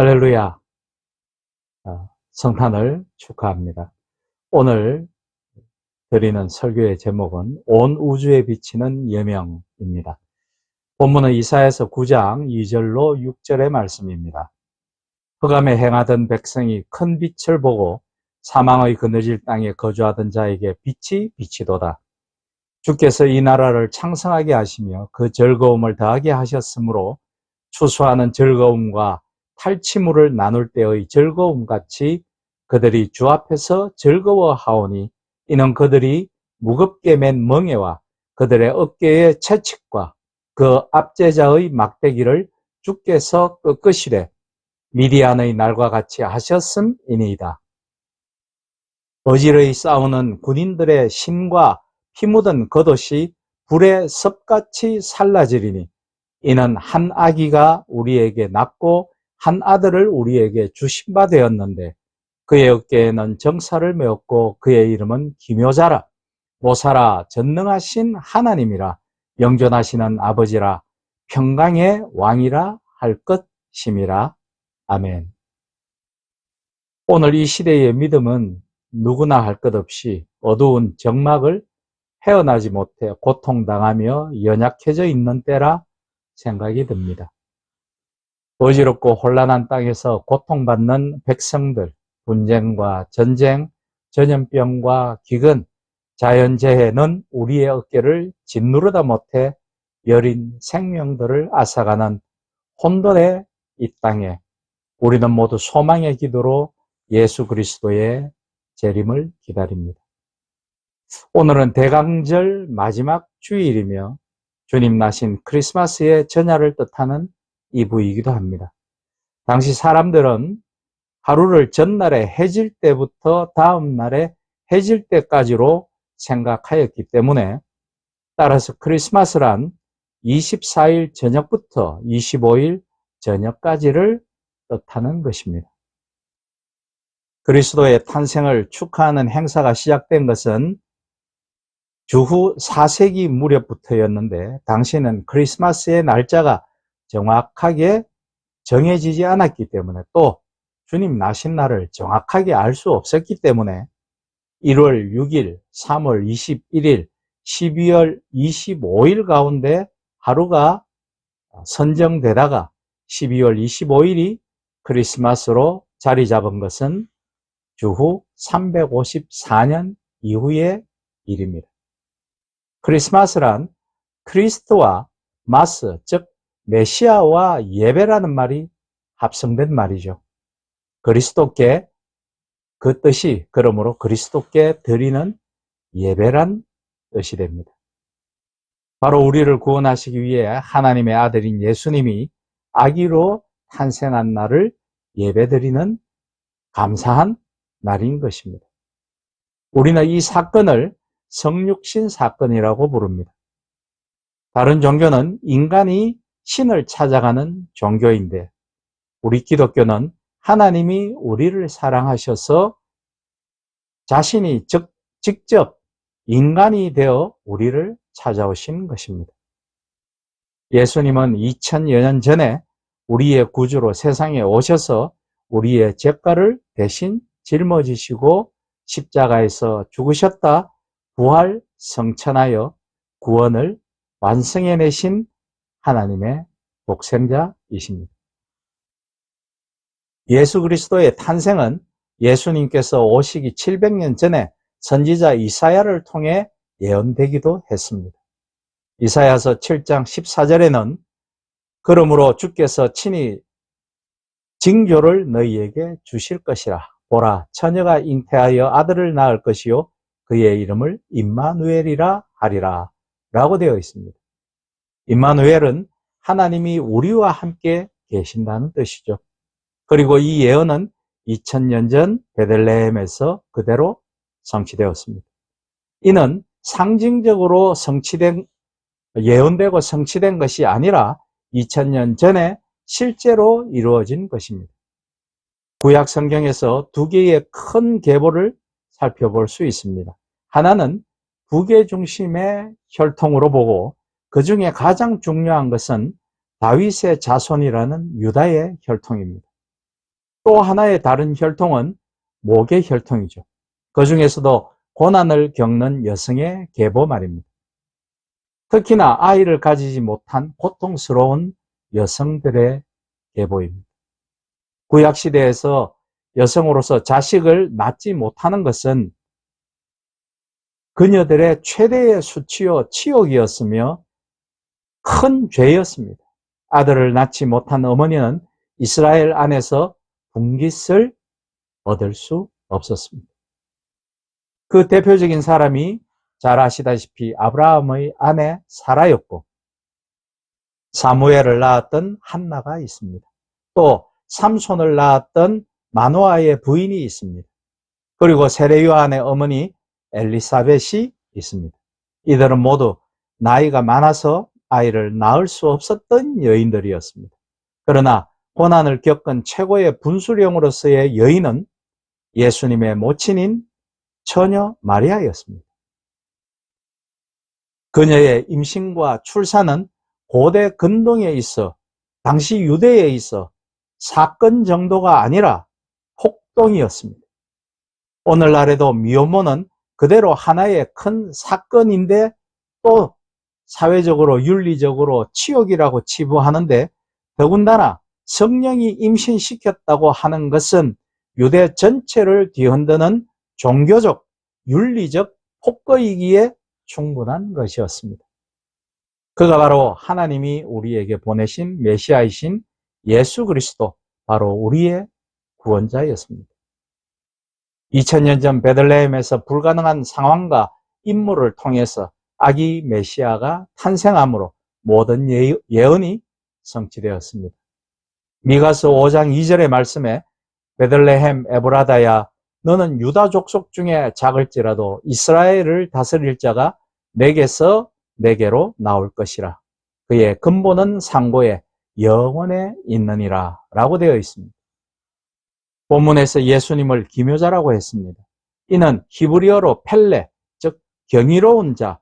할렐루야. 성탄을 축하합니다. 오늘 드리는 설교의 제목은 온 우주에 비치는 여명입니다. 본문은 이사야서 9장 2절로 6절의 말씀입니다. 흑암에 행하던 백성이 큰 빛을 보고 사망의 그늘질 땅에 거주하던 자에게 빛이 비치도다. 주께서 이 나라를 창성하게 하시며 그 즐거움을 더하게 하셨으므로 추수하는 즐거움과 탈취물을 나눌 때의 즐거움같이 그들이 주 앞에서 즐거워하오니 이는 그들이 무겁게 맨 멍에와 그들의 어깨의 채찍과 그 압제자의 막대기를 주께서 꺾으시되 미디안의 날과 같이 하셨음이니이다. 어지러이 싸우는 군인들의 신과 피 묻은 겉옷이 불의 섭같이 살라지리니 이는 한 아기가 우리에게 낳고 한 아들을 우리에게 주신 바 되었는데 그의 어깨에는 정사를 메었고 그의 이름은 기묘자라 모사라 전능하신 하나님이라 영존하시는 아버지라 평강의 왕이라 할 것임이라. 아멘. 오늘 이 시대의 믿음은 누구나 할 것 없이 어두운 정막을 헤어나지 못해 고통당하며 연약해져 있는 때라 생각이 듭니다. 어지럽고 혼란한 땅에서 고통받는 백성들, 분쟁과 전쟁, 전염병과 기근, 자연재해는 우리의 어깨를 짓누르다 못해 여린 생명들을 앗아가는 혼돈의 이 땅에 우리는 모두 소망의 기도로 예수 그리스도의 재림을 기다립니다. 오늘은 대강절 마지막 주일이며 주님 나신 크리스마스의 전야를 뜻하는 이브이기도 합니다. 당시 사람들은 하루를 전날에 해질 때부터 다음 날에 해질 때까지로 생각하였기 때문에 따라서 크리스마스란 24일 저녁부터 25일 저녁까지를 뜻하는 것입니다. 그리스도의 탄생을 축하하는 행사가 시작된 것은 주후 4세기 무렵부터였는데 당시에는 크리스마스의 날짜가 정확하게 정해지지 않았기 때문에 또 주님 나신 날을 정확하게 알 수 없었기 때문에 1월 6일, 3월 21일, 12월 25일 가운데 하루가 선정되다가 12월 25일이 크리스마스로 자리 잡은 것은 주후 354년 이후의 일입니다. 크리스마스란 크리스트와 마스, 즉 메시아와 예배라는 말이 합성된 말이죠. 그리스도께 그 뜻이 그러므로 그리스도께 드리는 예배란 뜻이 됩니다. 바로 우리를 구원하시기 위해 하나님의 아들인 예수님이 아기로 탄생한 날을 예배드리는 감사한 날인 것입니다. 우리는 이 사건을 성육신 사건이라고 부릅니다. 다른 종교는 인간이 신을 찾아가는 종교인데 우리 기독교는 하나님이 우리를 사랑하셔서 자신이 직접 인간이 되어 우리를 찾아오신 것입니다. 예수님은 2000여 년 전에 우리의 구주로 세상에 오셔서 우리의 죄가를 대신 짊어지시고 십자가에서 죽으셨다 부활 성천하여 구원을 완성해내신 하나님의 독생자이십니다. 예수 그리스도의 탄생은 예수님께서 오시기 700년 전에 선지자 이사야를 통해 예언되기도 했습니다. 이사야서 7장 14절에는 그러므로 주께서 친히 징조를 너희에게 주실 것이라. 보라, 처녀가 잉태하여 아들을 낳을 것이요 그의 이름을 임마누엘이라 하리라 라고 되어 있습니다. 임마누엘은 하나님이 우리와 함께 계신다는 뜻이죠. 그리고 이 예언은 2000년 전 베들레헴에서 그대로 성취되었습니다. 이는 상징적으로 예언되고 성취된 것이 아니라 2000년 전에 실제로 이루어진 것입니다. 구약 성경에서 두 개의 큰 계보를 살펴볼 수 있습니다. 하나는 북의 중심의 혈통으로 보고 그 중에 가장 중요한 것은 다윗의 자손이라는 유다의 혈통입니다. 또 하나의 다른 혈통은 목의 혈통이죠. 그 중에서도 고난을 겪는 여성의 계보 말입니다. 특히나 아이를 가지지 못한 고통스러운 여성들의 계보입니다. 구약시대에서 여성으로서 자식을 낳지 못하는 것은 그녀들의 최대의 수치요 치욕이었으며 큰 죄였습니다. 아들을 낳지 못한 어머니는 이스라엘 안에서 분깃을 얻을 수 없었습니다. 그 대표적인 사람이 잘 아시다시피 아브라함의 아내 사라였고, 사무엘을 낳았던 한나가 있습니다. 또 삼손을 낳았던 마노아의 부인이 있습니다. 그리고 세례 요한의 어머니 엘리사벳이 있습니다. 이들은 모두 나이가 많아서 아이를 낳을 수 없었던 여인들이었습니다. 그러나 고난을 겪은 최고의 분수령으로서의 여인은 예수님의 모친인 처녀 마리아였습니다. 그녀의 임신과 출산은 고대 근동에 있어, 당시 유대에 있어 사건 정도가 아니라 폭동이었습니다. 오늘날에도 미혼모는 그대로 하나의 큰 사건인데 또 사회적으로 윤리적으로 치욕이라고 치부하는데, 더군다나 성령이 임신시켰다고 하는 것은 유대 전체를 뒤흔드는 종교적, 윤리적 폭거이기에 충분한 것이었습니다. 그가 바로 하나님이 우리에게 보내신 메시아이신 예수 그리스도, 바로 우리의 구원자였습니다. 2000년 전 베들레헴에서 불가능한 상황과 임무를 통해서 아기 메시아가 탄생함으로 모든 예언이 성취되었습니다. 미가서 5장 2절의 말씀에 베들레헴 에브라다야, 너는 유다 족속 중에 작을지라도 이스라엘을 다스릴 자가 내게서 내게로 나올 것이라. 그의 근본은 상고에 영원에 있느니라 라고 되어 있습니다. 본문에서 예수님을 기묘자라고 했습니다. 이는 히브리어로 펠레, 즉 경이로운 자,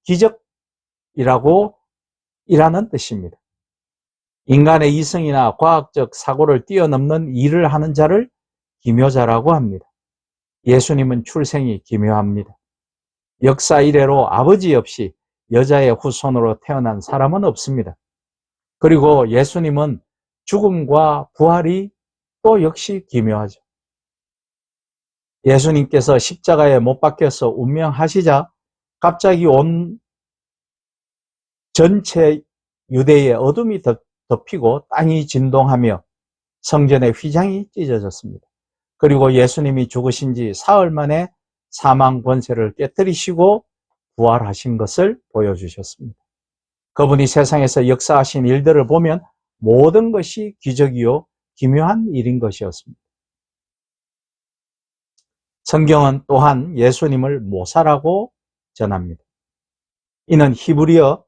기적이라고 이라는 뜻입니다. 인간의 이성이나 과학적 사고를 뛰어넘는 일을 하는 자를 기묘자라고 합니다. 예수님은 출생이 기묘합니다. 역사 이래로 아버지 없이 여자의 후손으로 태어난 사람은 없습니다. 그리고 예수님은 죽음과 부활이 또 역시 기묘하죠. 예수님께서 십자가에 못 박혀서 운명하시자 갑자기 온 전체 유대의 어둠이 덮이고 땅이 진동하며 성전의 휘장이 찢어졌습니다. 그리고 예수님이 죽으신 지 사흘 만에 사망 권세를 깨뜨리시고 부활하신 것을 보여주셨습니다. 그분이 세상에서 역사하신 일들을 보면 모든 것이 기적이요 기묘한 일인 것이었습니다. 성경은 또한 예수님을 모사라고 전합니다. 이는 히브리어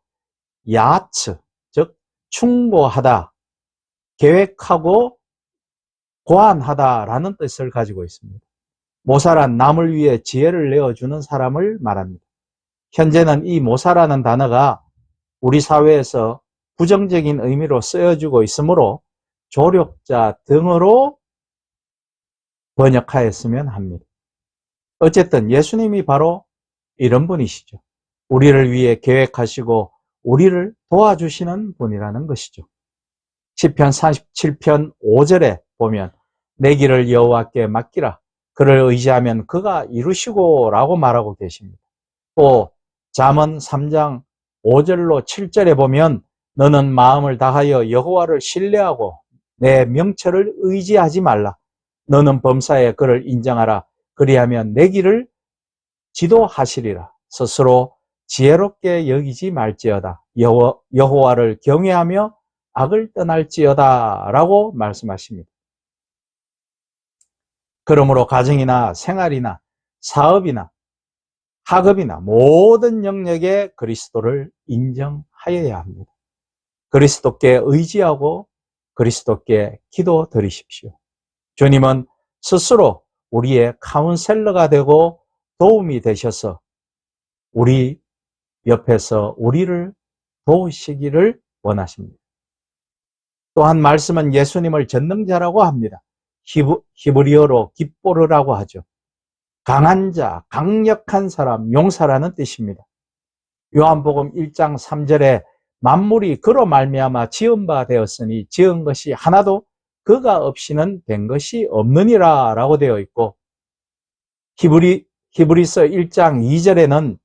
야츠, 즉 충고하다, 계획하고 고안하다라는 뜻을 가지고 있습니다. 모사란 남을 위해 지혜를 내어주는 사람을 말합니다. 현재는 이 모사라는 단어가 우리 사회에서 부정적인 의미로 쓰여지고 있으므로 조력자 등으로 번역하였으면 합니다. 어쨌든 예수님이 바로 이런 분이시죠. 우리를 위해 계획하시고 우리를 도와주시는 분이라는 것이죠. 시편 47편 5절에 보면 내 길을 여호와께 맡기라. 그를 의지하면 그가 이루시고 라고 말하고 계십니다. 또 잠언 3장 5절로 7절에 보면 너는 마음을 다하여 여호와를 신뢰하고 내 명철을 의지하지 말라. 너는 범사에 그를 인정하라. 그리하면 내 길을 지도하시리라. 스스로 지혜롭게 여기지 말지어다. 여호와를 경외하며 악을 떠날지어다 라고 말씀하십니다. 그러므로 가정이나 생활이나 사업이나 학업이나 모든 영역에 그리스도를 인정하여야 합니다. 그리스도께 의지하고 그리스도께 기도 드리십시오. 주님은 스스로 우리의 카운셀러가 되고 도움이 되셔서 우리 옆에서 우리를 도우시기를 원하십니다. 또한 말씀은 예수님을 전능자라고 합니다. 히브리어로 깁보르라고 하죠. 강한 자, 강력한 사람, 용사라는 뜻입니다. 요한복음 1장 3절에 만물이 그로 말미암아 지은 바 되었으니 지은 것이 하나도 그가 없이는 된 것이 없느니라 라고 되어 있고, 히브리서 1장 2절에는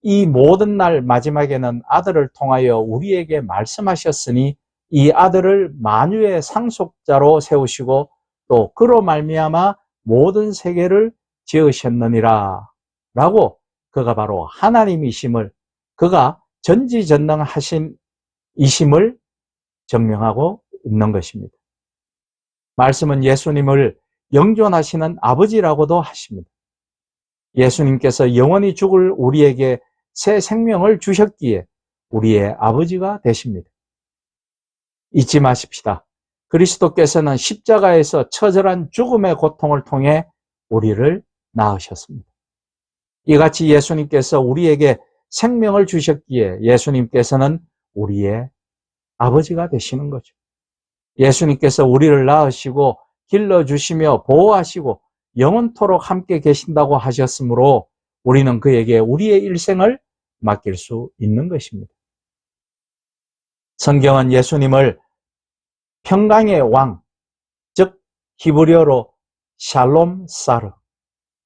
이 모든 날 마지막에는 아들을 통하여 우리에게 말씀하셨으니 이 아들을 만유의 상속자로 세우시고 또 그로 말미암아 모든 세계를 지으셨느니라 라고, 그가 바로 하나님이심을, 그가 전지전능하신 이심을 증명하고 있는 것입니다. 말씀은 예수님을 영존하시는 아버지라고도 하십니다. 예수님께서 영원히 죽을 우리에게 새 생명을 주셨기에 우리의 아버지가 되십니다. 잊지 마십시다. 그리스도께서는 십자가에서 처절한 죽음의 고통을 통해 우리를 낳으셨습니다. 이같이 예수님께서 우리에게 생명을 주셨기에 예수님께서는 우리의 아버지가 되시는 거죠. 예수님께서 우리를 낳으시고 길러주시며 보호하시고 영원토록 함께 계신다고 하셨으므로 우리는 그에게 우리의 일생을 맡길 수 있는 것입니다. 성경은 예수님을 평강의 왕, 즉 히브리어로 샬롬 사르,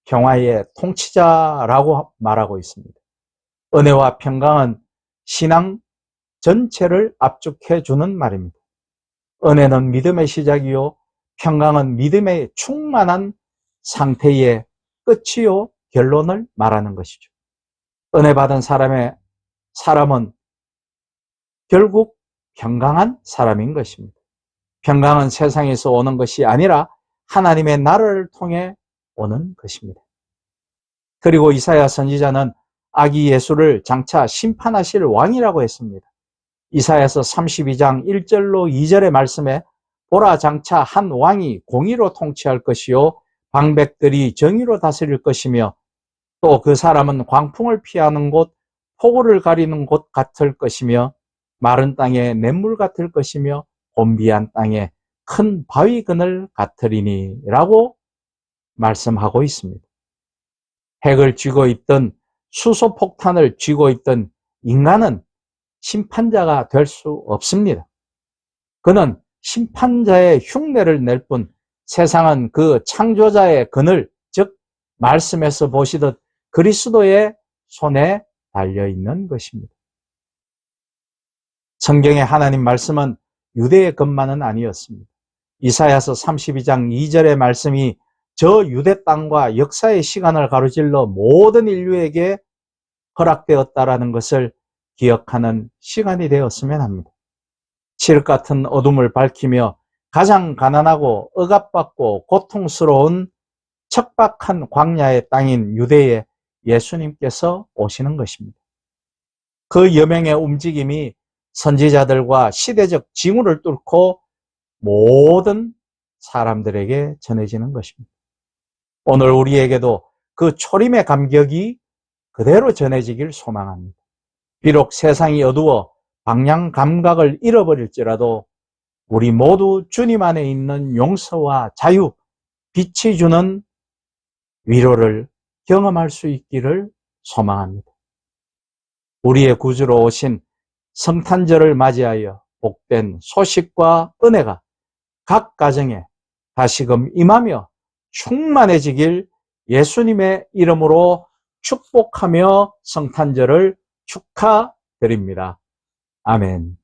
평화의 통치자라고 말하고 있습니다. 은혜와 평강은 신앙 전체를 압축해 주는 말입니다. 은혜는 믿음의 시작이요, 평강은 믿음의 충만한 상태의 끝이요, 결론을 말하는 것이죠. 은혜 받은 사람은 결국 평강한 사람인 것입니다. 평강은 세상에서 오는 것이 아니라 하나님의 나라를 통해 오는 것입니다. 그리고 이사야 선지자는 아기 예수를 장차 심판하실 왕이라고 했습니다. 이사야서 32장 1절로 2절의 말씀에 보라, 장차 한 왕이 공의로 통치할 것이요 방백들이 정의로 다스릴 것이며 또 그 사람은 광풍을 피하는 곳, 폭우를 가리는 곳 같을 것이며 마른 땅에 냇물 같을 것이며 곤비한 땅에 큰 바위 그늘 같으리니 라고 말씀하고 있습니다. 핵을 쥐고 있던, 수소폭탄을 쥐고 있던 인간은 심판자가 될 수 없습니다. 그는 심판자의 흉내를 낼 뿐 세상은 그 창조자의 그늘, 즉 말씀에서 보시듯 그리스도의 손에 달려있는 것입니다. 성경의 하나님 말씀은 유대의 것만은 아니었습니다. 이사야서 32장 2절의 말씀이 저 유대 땅과 역사의 시간을 가로질러 모든 인류에게 허락되었다라는 것을 기억하는 시간이 되었으면 합니다. 칠흑 같은 어둠을 밝히며 가장 가난하고 억압받고 고통스러운 척박한 광야의 땅인 유대에 예수님께서 오시는 것입니다. 그 여명의 움직임이 선지자들과 시대적 징후를 뚫고 모든 사람들에게 전해지는 것입니다. 오늘 우리에게도 그 초림의 감격이 그대로 전해지길 소망합니다. 비록 세상이 어두워 방향 감각을 잃어버릴지라도 우리 모두 주님 안에 있는 용서와 자유, 빛이 주는 위로를 경험할 수 있기를 소망합니다. 우리의 구주로 오신 성탄절을 맞이하여 복된 소식과 은혜가 각 가정에 다시금 임하며 충만해지길 예수님의 이름으로 축복하며 성탄절을 축하드립니다. 아멘.